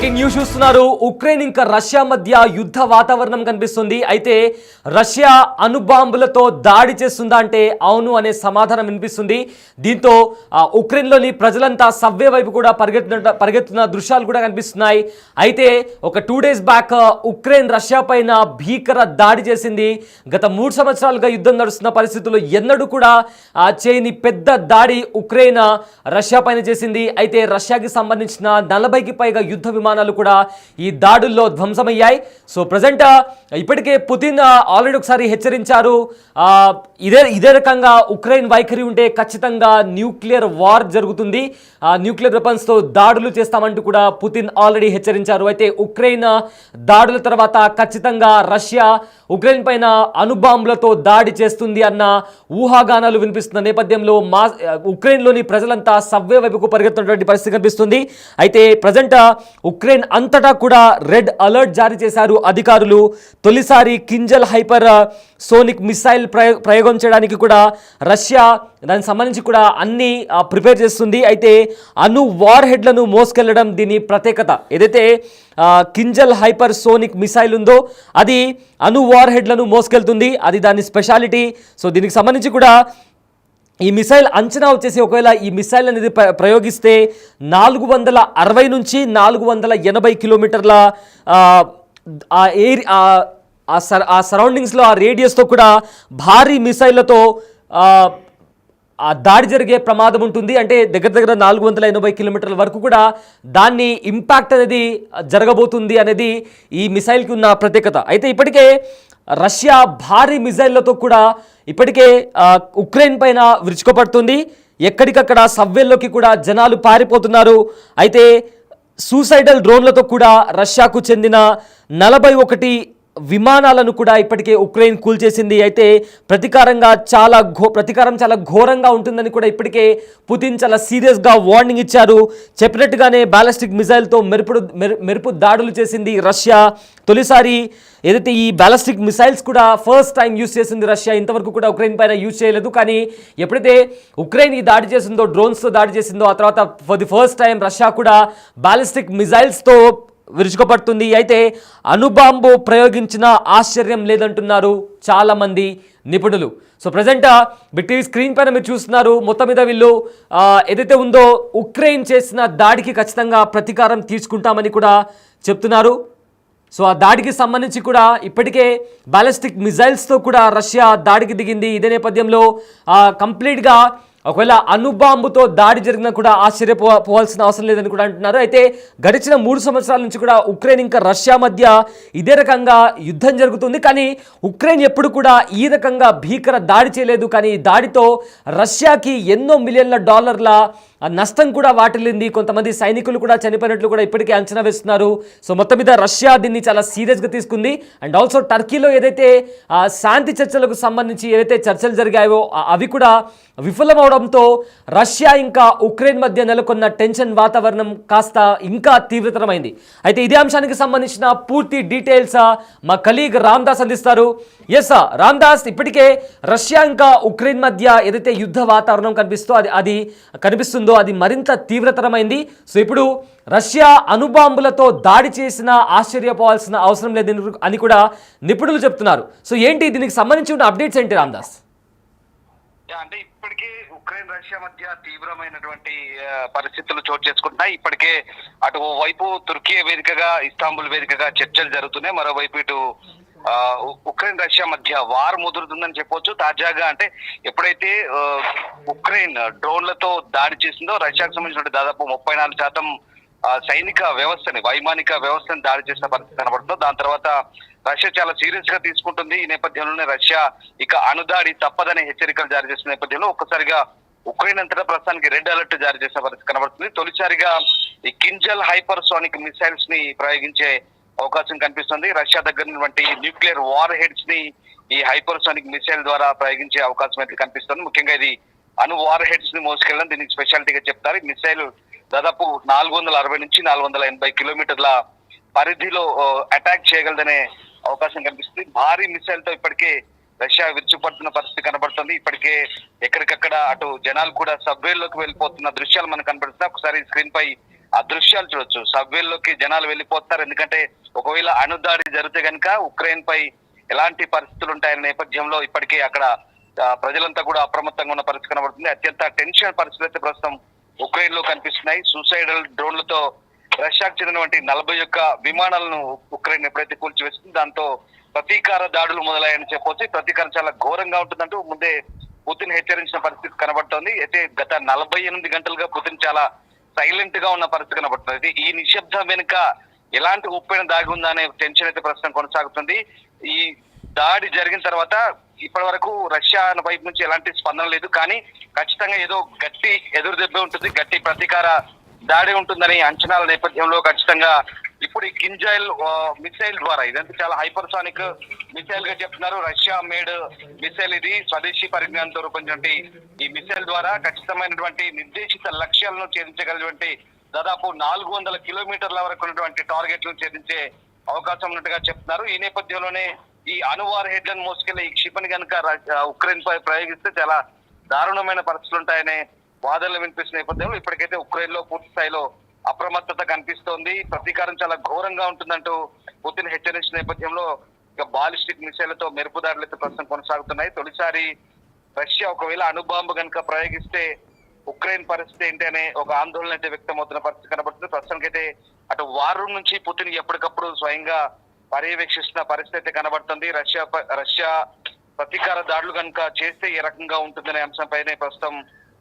Breaking news చూస్తున్నారు. Ukraine ఇంకా Russia మధ్య యుద్ధ వాతావరణం కనిపిస్తుంది. అయితే రష్యా అణుబాంబులతో దాడి చేస్తుందా అంటే అవును అనే సమాధానం వినిపిస్తుంది. దీంతో ఉక్రెయిన్లోని ప్రజలంతా సబ్వే వైపు కూడా పరిగెత్తున్న దృశ్యాలు కూడా కనిపిస్తున్నాయి. అయితే ఒక 2 days బ్యాక్ ఉక్రెయిన్ రష్యా పైన భీకర దాడి చేసింది. గత 3 సంవత్సరాలుగా యుద్ధం నడుస్తున్న పరిస్థితుల్లో ఎన్నడూ కూడా చేయని పెద్ద దాడి ఉక్రెయిన్ రష్యా పైన చేసింది. అయితే రష్యాకి సంబంధించిన 40కి పైగా యుద్ధ విమానాలు కూడా ఈ దాడుల్లో ధ్వంసమయ్యాయి. సో ప్రజెంట్ ఇప్పటికే పుతిన్ ఆల్రెడీ ఒకసారి హెచ్చరించారు, ఇదే రకంగా ఉక్రెయిన్ వైఖరి ఉంటే ఖచ్చితంగా న్యూక్లియర్ వార్ జరుగుతుంది, న్యూక్లియర్ వెపన్స్తో దాడులు చేస్తామంటూ కూడా పుతిన్ ఆల్రెడీ హెచ్చరించారు. అయితే ఉక్రెయిన్ దాడుల తర్వాత ఖచ్చితంగా రష్యా ఉక్రెయిన్ పైన అణుబాంబులతో దాడి చేస్తుంది అన్న ఊహాగానాలు వినిపిస్తున్న నేపథ్యంలో ఉక్రెయిన్లోని ప్రజలంతా సబ్వే వైపుకు పరిగెత్తున్నటువంటి పరిస్థితి కనిపిస్తుంది. అయితే ప్రజెంట్ ఉక్రెయిన్ అంతటా కూడా రెడ్ అలర్ట్ జారీ చేశారు అధికారులు. తొలిసారి కింజల్ హైపర్ సోనిక్ మిసైల్ ప్రయోగం చేయడానికి కూడా రష్యా దానికి సంబంధించి కూడా అన్ని ప్రిపేర్ చేస్తుంది. అయితే అణు వార్ హెడ్లను మోసుకెళ్లడం దీని ప్రత్యేకత. ఏదైతే కింజల్ హైపర్ సోనిక్ మిసైల్ ఉందో అది అణు వార్ హెడ్లను మోసుకెళ్తుంది, అది దాని స్పెషాలిటీ. సో దీనికి సంబంధించి కూడా ఈ మిసైల్ అంచనా వచ్చేసి ఒకవేళ ఈ మిసైల్ అనేది ప్రయోగిస్తే 460 నుంచి 480 కిలోమీటర్ల ఆ సరౌండింగ్స్లో ఆ రేడియస్తో కూడా భారీ మిసైళ్లతో దాడి జరిగే ప్రమాదం ఉంటుంది. అంటే దగ్గర 480 కిలోమీటర్ల వరకు కూడా దాన్ని ఇంపాక్ట్ అనేది జరగబోతుంది అనేది ఈ మిసైల్కి ఉన్న ప్రత్యేకత. అయితే ఇప్పటికే రష్యా భారీ మిసైళ్లతో కూడా ఇప్పటికే ఉక్రెయిన్ పైన విరుచుకుపడుతుంది. ఎక్కడికక్కడ సబ్వేల్లోకి కూడా జనాలు పారిపోతున్నారు. అయితే సూసైడల్ డ్రోన్లతో కూడా రష్యాకు చెందిన 41 విమానాలను కూడా ఇప్పటికే ఉక్రెయిన్ కూల్చేసింది. అయితే ప్రతీకారం చాలా ఘోరంగా ఉంటుందని కూడా ఇప్పటికే పుతిన్ చాలా సీరియస్గా వార్నింగ్ ఇచ్చారు. చెప్పినట్టుగానే బ్యాలిస్టిక్ మిసైల్తో మెరుపు దాడులు చేసింది రష్యా. తొలిసారి ఏదైతే ఈ బ్యాలిస్టిక్ మిసైల్స్ కూడా ఫస్ట్ టైం యూజ్ చేసింది రష్యా. ఇంతవరకు కూడా ఉక్రెయిన్ పైన యూజ్ చేయలేదు. కానీ ఎప్పుడైతే ఉక్రెయిన్ ఈ దాడి చేసిందో, డ్రోన్స్తో దాడి చేసిందో, ఆ తర్వాత for the first time Russia కూడా బ్యాలిస్టిక్ మిసైల్స్తో విరుచుకుపడుతుంది. అయితే అణుబాంబు ప్రయోగించిన ఆశ్చర్యం లేదంటున్నారు చాలామంది నిపుణులు. So present big TV screen పైన మీరు చూస్తున్నారు. మొత్తం మీద వీళ్ళు ఏదైతే ఉందో ఉక్రెయిన్ చేసిన దాడికి ఖచ్చితంగా ప్రతీకారం తీసుకుంటామని కూడా చెప్తున్నారు. సో ఆ దాడికి సంబంధించి కూడా ఇప్పటికే బ్యాలిస్టిక్ మిసైల్స్తో కూడా రష్యా దాడికి దిగింది. ఇదే నేపథ్యంలో కంప్లీట్గా ఒకవేళ అణుబాంబుతో దాడి జరిగినా కూడా ఆశ్చర్యపోవాల్సిన అవసరం లేదని కూడా అంటున్నారు. అయితే గడిచిన 3 సంవత్సరాల నుంచి కూడా ఉక్రెయిన్ ఇంకా రష్యా మధ్య ఇదే రకంగా యుద్ధం జరుగుతుంది. కానీ ఉక్రెయిన్ ఎప్పుడు కూడా ఈ రకంగా భీకర దాడి చేయలేదు. కానీ ఈ దాడితో రష్యాకి ఎన్నో మిలియన్ల డాలర్ల నష్టం కూడా వాటిల్లింది. కొంతమంది సైనికులు కూడా చనిపోయినట్లు కూడా ఇప్పటికే అంచనా వేస్తున్నారు. సో మొత్తం మీద రష్యా దీన్ని చాలా సీరియస్గా తీసుకుంది. అండ్ ఆల్సో టర్కీలో ఏదైతే శాంతి చర్చలకు సంబంధించి ఏదైతే చర్చలు జరిగాయో అవి కూడా విఫలమవడంతో రష్యా ఇంకా ఉక్రెయిన్ మధ్య నెలకొన్న టెన్షన్ వాతావరణం కాస్త ఇంకా తీవ్రతరమైంది. అయితే ఇదే అంశానికి సంబంధించిన పూర్తి డీటెయిల్స్ మా కలీగ్ రామ్దాస్ అందిస్తారు. ఎస్ రామ్దాస్, ఇప్పటికే రష్యా ఇంకా ఉక్రెయిన్ మధ్య ఏదైతే యుద్ధ వాతావరణం కనిపిస్తుందో అది మరింత తీవ్రతరమైంది. సో ఇప్పుడు రష్యా అణుబాంబులతో దాడి చేసిన ఆశ్చర్యపోవాల్సిన అవసరం లేదు అని కూడా నిపుణులు చెప్తున్నారు. సో ఏంటి దీనికి సంబంధించి ఉన్న అప్డేట్స్ ఏంటి రామ్దాస్? అంటే ఇప్పటికే ఉక్రెయిన్ రష్యా మధ్య తీవ్రమైనటువంటి పరిస్థితులు చోటు చేసుకుంటున్నాయి. ఇప్పటికే అటు వైపు తుర్కీ వేదికగా, ఇస్తాంబుల్ వేదికగా చర్చలు జరుగుతున్నాయి. మరోవైపు ఇటు ఉక్రెయిన్ రష్యా మధ్య వార్ ముదురుతుందని చెప్పొచ్చు. తాజాగా అంటే ఎప్పుడైతే ఉక్రెయిన్ డ్రోన్లతో దాడి చేసిందో రష్యాకు సంబంధించిన దాదాపు 34% సైనిక వ్యవస్థని, వైమానిక వ్యవస్థని దాడి చేసిన పరిస్థితి కనబడుతుందో దాని తర్వాత రష్యా చాలా సీరియస్ గా తీసుకుంటుంది. ఈ నేపథ్యంలోనే రష్యా ఇక అణుదాడి తప్పదనే హెచ్చరికలు జారీ చేసిన నేపథ్యంలో ఒక్కసారిగా ఉక్రెయిన్ అంతటా ప్రస్తుతానికి రెడ్ అలర్ట్ జారీ చేసిన పరిస్థితి కనబడుతుంది. తొలిసారిగా ఈ కింజల్ హైపర్ సోనిక్ మిసైల్స్ ని ప్రయోగించే అవకాశం కనిపిస్తుంది. రష్యా దగ్గర ఉన్నటువంటి న్యూక్లియర్ వార్ హెడ్స్ ని ఈ హైపర్ సోనిక్ మిసైల్ ద్వారా ప్రయోగించే అవకాశం అయితే కనిపిస్తుంది. ముఖ్యంగా ఇది అణు వార్ హెడ్స్ ని మోసుకెళ్ళడం దీనికి స్పెషాలిటీగా చెప్తారు. ఈ మిసైల్ దాదాపు 460 నుంచి 480 కిలోమీటర్ల పరిధిలో అటాక్ చేయగలదనే అవకాశం కనిపిస్తుంది. భారీ మిసైల్ తో ఇప్పటికే రష్యా విరుచుపడుతున్న పరిస్థితి కనబడుతుంది. ఇప్పటికే ఎక్కడికక్కడ అటు జనాలు కూడా సబ్వేల్లోకి వెళ్ళిపోతున్న దృశ్యాలు మనకు కనబడుతున్నాయి. ఒకసారి స్క్రీన్ పై ఆ దృశ్యాలు చూడొచ్చు. సబ్వేల్లోకి జనాలు వెళ్ళిపోతారు. ఎందుకంటే ఒకవేళ అణుదాడి జరిగితే కనుక ఉక్రెయిన్ పై ఎలాంటి పరిస్థితులు ఉంటాయనే నేపథ్యంలో ఇప్పటికే అక్కడ ప్రజలంతా కూడా అప్రమత్తంగా ఉన్న పరిస్థితి కనబడుతుంది. అత్యంత టెన్షన్ పరిస్థితులు అయితే ప్రస్తుతం ఉక్రెయిన్ లో కనిపిస్తున్నాయి. సూసైడల్ డ్రోన్లతో రష్యాకు చెందినటువంటి 41 విమానాలను ఉక్రెయిన్ ఎప్పుడైతే కూల్చివేస్తుంది, దాంతో ప్రతీకార దాడులు మొదలయ్యాయని చెప్పొచ్చు. ప్రతీకారం చాలా ఘోరంగా ఉంటుందంటూ ముందే పుతిన్ హెచ్చరించిన పరిస్థితి కనబడుతోంది. అయితే గత 48 గంటలుగా పుతిన్ చాలా సైలెంట్ గా ఉన్న పరిస్థితి కనబడుతుంది. అయితే ఈ నిశ్శబ్దం వెనుక ఎలాంటి ఉప్పెన దాగి ఉందా అనే టెన్షన్ అయితే ప్రస్తుతం కొనసాగుతుంది. ఈ దాడి జరిగిన తర్వాత ఇప్పటి వరకు రష్యా వైపు నుంచి ఎలాంటి స్పందన లేదు. కానీ ఖచ్చితంగా ఏదో గట్టి ఎదురు దెబ్బ ఉంటుంది, గట్టి ప్రతీకార దాడి ఉంటుందని అంచనాల నేపథ్యంలో ఖచ్చితంగా ఇప్పుడు ఈ కింజైల్ మిసైల్ ద్వారా, ఇదంతా చాలా హైపర్సానిక్ మిసైల్ గా చెప్తున్నారు. రష్యా మేడ్ మిసైల్ ఇది, స్వదేశీ పరిజ్ఞానంతో రూపొందించినటువంటి ఈ మిసైల్ ద్వారా ఖచ్చితమైనటువంటి నిర్దేశిత లక్ష్యాలను ఛేదించగలిగినటువంటి దాదాపు 400 కిలోమీటర్ల వరకు ఉన్నటువంటి టార్గెట్లను ఛేదించే అవకాశం ఉన్నట్టుగా చెప్తున్నారు. ఈ నేపథ్యంలోనే ఈ అణువార్ హెడ్లను మోసుకెళ్లే ఈ క్షిపణి కనుక ఉక్రెయిన్ పై ప్రయోగిస్తే చాలా దారుణమైన పరిస్థితులు ఉంటాయనే వాదనలు వినిపిస్తున్న నేపథ్యంలో ఇప్పటికైతే ఉక్రెయిన్ లో పూర్తి స్థాయిలో అప్రమత్తత కనిపిస్తోంది. ప్రతీకారం చాలా ఘోరంగా ఉంటుందంటూ పుతిన్ హెచ్చరించిన నేపథ్యంలో ఇక బాలిస్టిక్ మిసైళ్లతో మెరుపు దాడులైతే ప్రస్తుతం కొనసాగుతున్నాయి. తొలిసారి రష్యా ఒకవేళ అణుబాంబు కనుక ప్రయోగిస్తే ఉక్రెయిన్ పరిస్థితి ఏంటి అనే ఒక ఆందోళన అయితే వ్యక్తమవుతున్న పరిస్థితి కనబడుతుంది. ప్రస్తుతానికైతే అటు వార్ రూమ్ నుంచి పుతిన్ ఎప్పటికప్పుడు స్వయంగా పర్యవేక్షిస్తున్న పరిస్థితి అయితే కనబడుతుంది. రష్యా ప్రతీకార దాడులు కనుక చేస్తే ఏ రకంగా ఉంటుందనే అంశంపైనే ప్రస్తుతం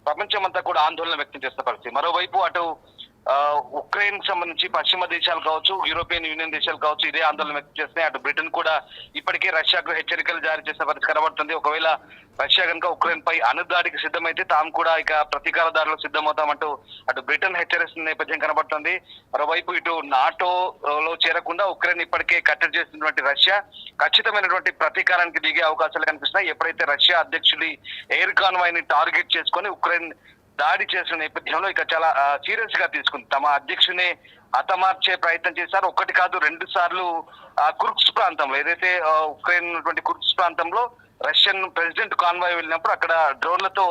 ప్రపంచం అంతా కూడా ఆందోళన వ్యక్తం చేస్తున్న పరిస్థితి. మరోవైపు అటు ఉక్రెయిన్ కు సంబంధించి పశ్చిమ దేశాలు కావచ్చు, యూరోపియన్ యూనియన్ దేశాలు కావచ్చు ఇదే ఆందోళన వ్యక్తం చేస్తున్నాయి. అటు బ్రిటన్ కూడా ఇప్పటికే రష్యాకు హెచ్చరికలు జారీ చేసిన పరిస్థితి కనబడుతుంది. ఒకవేళ రష్యా కనుక ఉక్రెయిన్ పై అణుదాడికి సిద్ధమైతే తాము కూడా ఇక ప్రతీకార దాడులకు సిద్ధమవుతామంటూ అటు బ్రిటన్ హెచ్చరిస్తున్న నేపథ్యం కనబడుతుంది. మరోవైపు ఇటు నాటోలో చేరకుండా ఉక్రెయిన్ ఇప్పటికే కట్టడి చేసినటువంటి రష్యా ఖచ్చితమైనటువంటి ప్రతీకారానికి దిగే అవకాశాలు కనిపిస్తున్నాయి. ఎప్పుడైతే రష్యా అధ్యక్షుడి ఎయిర్ కాన్వాయ్ ని టార్గెట్ చేసుకొని ఉక్రెయిన్ దాడి చేసిన నేపథ్యంలో ఇక చాలా సీరియస్ గా తీసుకుంది. తమ అధ్యక్షుని హతమార్చే ప్రయత్నం చేశారు. ఒకటి కాదు 2 సార్లు కుర్స్క్ ప్రాంతంలో, ఏదైతే ఉక్రెయిన్ ఉన్నటువంటి కుర్స్క్ ప్రాంతంలో రష్యన్ ప్రెసిడెంట్ కాన్వాయ్ వెళ్ళినప్పుడు అక్కడ డ్రోన్లతో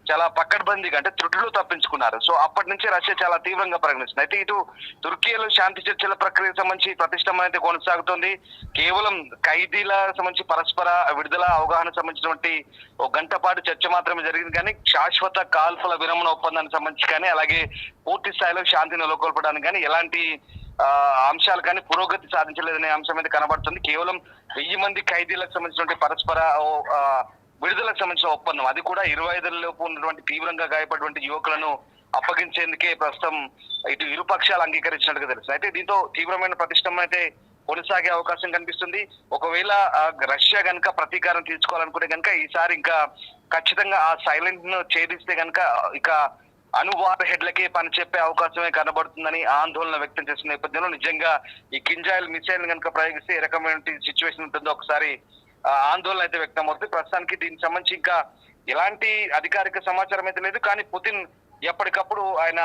చాలా పక్కడ్బందీగా అంటే త్రుటిలో తప్పించుకున్నారు. సో అప్పటి నుంచి రష్యా చాలా తీవ్రంగా పరిగణిస్తుంది. అయితే ఇటు తుర్కీలో శాంతి చర్చల ప్రక్రియకు సంబంధించి ప్రతిష్టంభన అయితే కొనసాగుతోంది. కేవలం ఖైదీల సంబంధించి పరస్పర విడుదల అవగాహన సంబంధించినటువంటి ఒక గంట పాటు చర్చ మాత్రమే జరిగింది. కానీ శాశ్వత కాల్పుల విరమణ ఒప్పందానికి సంబంధించి కానీ అలాగే పూర్తి స్థాయిలో శాంతిని నెలకొల్పడానికి కానీ ఎలాంటి అంశాలు కానీ పురోగతి సాధించలేదనే అంశం అయితే కనబడుతుంది. కేవలం 1000 మంది ఖైదీలకు సంబంధించినటువంటి పరస్పర విడుదలకు సంబంధించిన ఒప్పందం, అది కూడా 25 లోపు ఉన్నటువంటి తీవ్రంగా గాయపడినటువంటి యువకులను అప్పగించేందుకే ప్రస్తుతం ఇటు ఇరు పక్షాలు అంగీకరించినట్టుగా తెలుస్తుంది. అయితే దీంతో తీవ్రమైన ప్రతిష్టంభన అయితే కొనసాగే అవకాశం కనిపిస్తుంది. ఒకవేళ రష్యా కనుక ప్రతీకారం తీర్చుకోవాలనుకుంటే కనుక ఈసారి ఇంకా ఖచ్చితంగా ఆ సైలెంట్ ను ఛేదిస్తే కనుక ఇక అణువార్ హెడ్లకే పని చెప్పే అవకాశమే కనబడుతుందని ఆందోళన వ్యక్తం చేసిన నేపథ్యంలో నిజంగా ఈ కింజైల్ మిసైల్ కనుక ప్రయోగిస్తే ఏ రకమైన సిచ్యువేషన్ ఉంటుందో ఒకసారి ఆందోళన అయితే వ్యక్తం అవుతుంది. ప్రస్తుతానికి దీనికి సంబంధించి ఇంకా ఎలాంటి అధికారిక సమాచారం అయితే లేదు. కానీ పుతిన్ ఎప్పటికప్పుడు ఆయన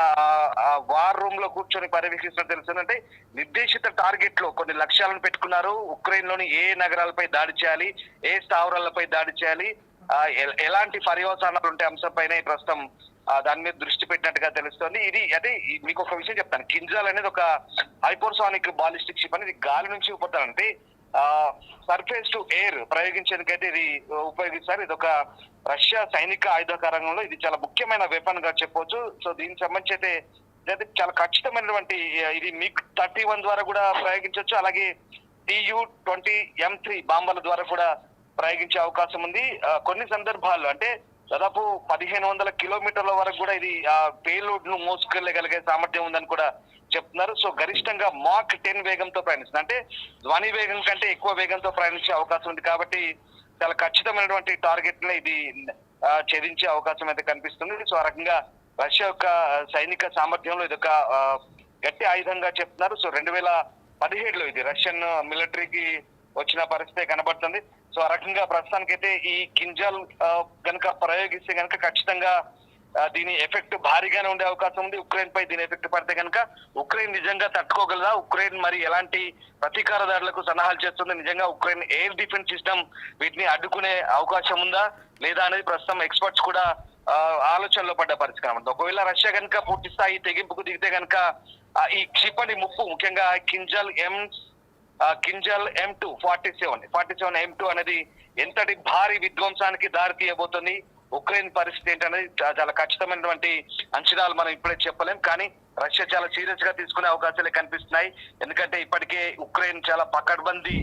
వార్ రూమ్ లో కూర్చొని పర్యవేక్షిస్తున్నట్టు తెలుస్తుంది. అంటే నిర్దేశిత టార్గెట్ లో కొన్ని లక్ష్యాలను పెట్టుకున్నారు. ఉక్రెయిన్ లోని ఏ నగరాలపై దాడి చేయాలి, ఏ స్థావరాలపై దాడి చేయాలి, ఎలాంటి పర్యవసానాలు ఉంటే అంశంపైనే ప్రస్తుతం దాని మీద దృష్టి పెట్టినట్టుగా తెలుస్తోంది. ఇది అదే మీకు ఒక విషయం చెప్తాను. కింజాల్ అనేది ఒక హైపర్సానిక్ బాలిస్టిక్ షిప్ అనేది గాలి నుంచి ఉపయోగిస్తారంటే సర్ఫేస్ టు ఎయిర్ ప్రయోగించేందుకైతే ఇది ఉపయోగిస్తారు. ఇది ఒక రష్యా సైనిక ఆయుధ రంగంలో ఇది చాలా ముఖ్యమైన వెపన్ గా చెప్పొచ్చు. సో దీనికి సంబంధించి అయితే చాలా ఖచ్చితమైనటువంటి ఇది మిగ్ 31 ద్వారా కూడా ప్రయోగించవచ్చు. అలాగే TU-20 M3 బాంబర్ల ద్వారా కూడా ప్రయోగించే అవకాశం ఉంది. కొన్ని సందర్భాల్లో అంటే దాదాపు 1500 కిలోమీటర్ల వరకు కూడా ఇది పేలోడ్ ను మోసుకెళ్లగలిగే సామర్థ్యం ఉందని కూడా చెప్తున్నారు. సో గరిష్టంగా మాక్ 10 వేగంతో ప్రయాణిస్తుంది. అంటే ధ్వని వేగం కంటే ఎక్కువ వేగంతో ప్రయాణించే అవకాశం ఉంది. కాబట్టి చాలా ఖచ్చితమైనటువంటి టార్గెట్ ని ఇది ఛేదించే అవకాశం అయితే కనిపిస్తుంది. సో ఆ రకంగా రష్యా యొక్క సైనిక సామర్థ్యంలో ఇది ఒక గట్టి ఆయుధంగా చెప్తున్నారు. సో 2017లో ఇది రష్యన్ మిలిటరీకి వచ్చిన పరిస్థితి కనబడుతుంది. సో ఆ రకంగా ప్రస్తుతానికైతే ఈ కింజాల్ కనుక ప్రయోగిస్తే కనుక ఖచ్చితంగా దీని ఎఫెక్ట్ భారీగానే ఉండే అవకాశం ఉంది. ఉక్రెయిన్ పై దీని ఎఫెక్ట్ పడితే కనుక ఉక్రెయిన్ నిజంగా తట్టుకోగలదా, ఉక్రెయిన్ మరి ఎలాంటి ప్రతీకార దాడులకు సన్నాహాలు చేస్తుంది, నిజంగా ఉక్రెయిన్ ఎయిర్ డిఫెన్స్ సిస్టమ్ వీటిని అడ్డుకునే అవకాశం ఉందా లేదా అనేది ప్రస్తుతం ఎక్స్పర్ట్స్ కూడా ఆలోచనలో పడ్డ పరిస్థితి కనబడుతుంది. ఒకవేళ రష్యా కనుక పూర్తి స్థాయి తెగింపుకు దిగితే కనుక ఈ క్షిపణి ముప్పు ముఖ్యంగా కింజల్ M2 47 M2 అనేది ఎంతటి భారీ విధ్వంసానికి దారి తీయబోతుంది, ఉక్రెయిన్ పరిస్థితి ఏంటనేది చాలా ఖచ్చితమైనటువంటి అంచనాలు మనం ఇప్పుడే చెప్పలేం. కానీ రష్యా చాలా సీరియస్ గా తీసుకునే అవకాశాలే కనిపిస్తున్నాయి. ఎందుకంటే ఇప్పటికే ఉక్రెయిన్ చాలా పకడ్బందీ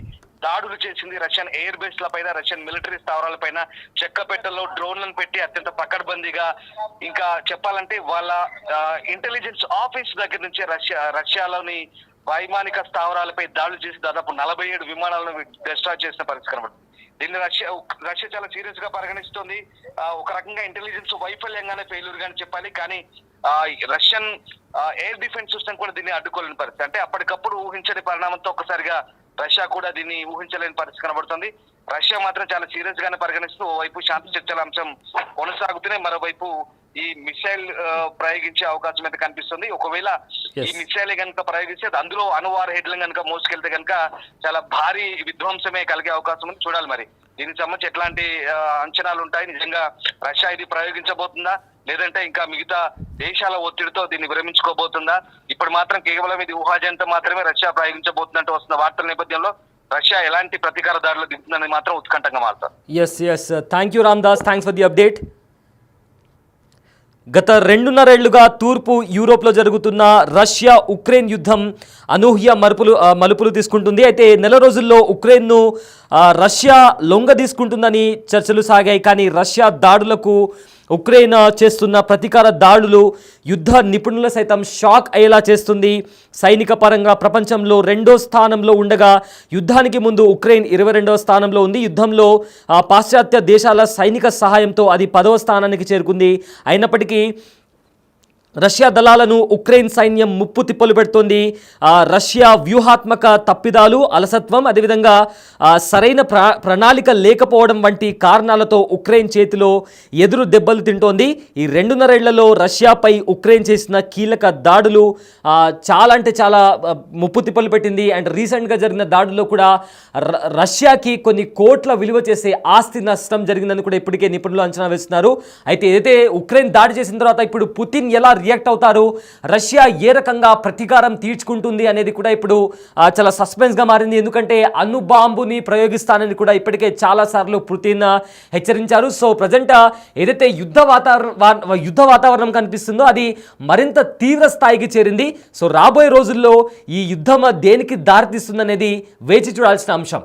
దాడులు చేసింది. రష్యన్ ఎయిర్ బేస్ ల పైన, రష్యన్ మిలిటరీ స్థావరాల పైన చెక్కపెట్టల్లో డ్రోన్లను పెట్టి అత్యంత పకడ్బందీగా, ఇంకా చెప్పాలంటే వాళ్ళ ఇంటెలిజెన్స్ ఆఫీస్ దగ్గర నుంచి రష్యాలోని వైమానిక స్థావరాలపై దాడులు చేసి దాదాపు 47 విమానాలను డిస్ట్రాయ్ చేసిన పరిస్థితి కనబడుతుంది. దీన్ని రష్యా చాలా సీరియస్ గా పరిగణిస్తుంది. ఒక రకంగా ఇంటెలిజెన్స్ వైఫల్యంగానే ఫెయిల్యూర్ గానే చెప్పాలి. కానీ రష్యన్ ఎయిర్ డిఫెన్స్ సిస్టమ్ కూడా దీన్ని అడ్డుకోలేని పరిస్థితి. అంటే అప్పటికప్పుడు ఊహించని పరిణామంతో ఒక్కసారిగా రష్యా కూడా దీన్ని ఊహించలేని పరిస్థితి కనబడుతుంది. రష్యా మాత్రం చాలా సీరియస్ గానే పరిగణిస్తూ ఓవైపు శాంతి చర్చల అంశం కొనసాగుతూనే మరోవైపు ఈ మిసైల్ ప్రయోగించే అవకాశం అయితే కనిపిస్తుంది. ఒకవేళ ఈ మిసైల్ కనుక ప్రయోగిస్తే అందులో అణువార హెడ్లను కనుక మోసుకెళ్తే కనుక చాలా భారీ విధ్వంసమే కలిగే అవకాశం ఉంది. చూడాలి మరి దీనికి సంబంధించి ఎట్లాంటి అంచనాలు ఉంటాయి. నిజంగా రష్యా ఇది ప్రయోగించబోతుందా, లేదంటే ఇంకా మిగతా దేశాల ఒత్తిడితో దీన్ని విరమించుకోబోతుందా? ఇప్పుడు మాత్రం కేవలం ఇది ఊహాజనితం మాత్రమే రష్యా ప్రయోగించబోతుందంటూ వస్తున్న వార్తల నేపథ్యంలో రష్యా ఎలాంటి ప్రతీకార దాడులు దిగుతుందని మాత్రం ఉత్కంఠంగా మారుతారు. Yes thank you Ramdas, thanks for the update. గత 2.5 ఏళ్లుగా తూర్పు యూరోప్లో జరుగుతున్న రష్యా ఉక్రెయిన్ యుద్ధం అనూహ్య మలుపులు తీసుకుంటుంది. అయితే నెల రోజుల్లో ఉక్రెయిన్ను రష్యా లొంగ తీసుకుంటుందని చర్చలు సాగాయి. కానీ రష్యా దాడులకు ఉక్రెయిన్ చేస్తున్న ప్రతీకార దాడులు యుద్ధ నిపుణుల సైతం షాక్ అయ్యేలా చేస్తుంది. సైనిక పరంగా ప్రపంచంలో 2వ స్థానంలో ఉండగా యుద్ధానికి ముందు ఉక్రెయిన్ 22వ స్థానంలో ఉంది. యుద్ధంలో పాశ్చాత్య దేశాల సైనిక సహాయంతో అది 10వ స్థానానికి చేరుకుంది. అయినప్పటికీ రష్యా దళాలను ఉక్రెయిన్ సైన్యం ముప్పు తిప్పలు పెడుతోంది. రష్యా వ్యూహాత్మక తప్పిదాలు, అలసత్వం, అదేవిధంగా సరైన ప్రణాళిక లేకపోవడం వంటి కారణాలతో ఉక్రెయిన్ చేతిలో ఎదురు దెబ్బలు తింటోంది. ఈ 2.5 ఏళ్లలో రష్యాపై ఉక్రెయిన్ చేసిన కీలక దాడులు చాలా అంటే చాలా ముప్పు తిప్పలు పెట్టింది. అండ్ రీసెంట్గా జరిగిన దాడుల్లో కూడా రష్యాకి కొన్ని కోట్ల విలువ చేసే ఆస్తి నష్టం జరిగిందని కూడా ఇప్పటికే నిపుణులు అంచనా వేస్తున్నారు. అయితే ఏదైతే ఉక్రెయిన్ దాడి చేసిన తర్వాత ఇప్పుడు పుతిన్ ఎలా రియాక్ట్ అవుతారు, రష్యా ఏ రకంగా ప్రతీకారం తీర్చుకుంటుంది అనేది కూడా ఇప్పుడు చాలా సస్పెన్స్గా మారింది. ఎందుకంటే అణుబాంబుని ప్రయోగిస్తానని కూడా ఇప్పటికే చాలాసార్లు పుతిన్ హెచ్చరించారు. సో ప్రజెంట్ ఏదైతే యుద్ధ వాతావరణం కనిపిస్తుందో అది మరింత తీవ్ర స్థాయికి చేరింది. సో రాబోయే రోజుల్లో ఈ యుద్ధం దేనికి దారితీస్తుందనేది వేచి చూడాల్సిన అంశం.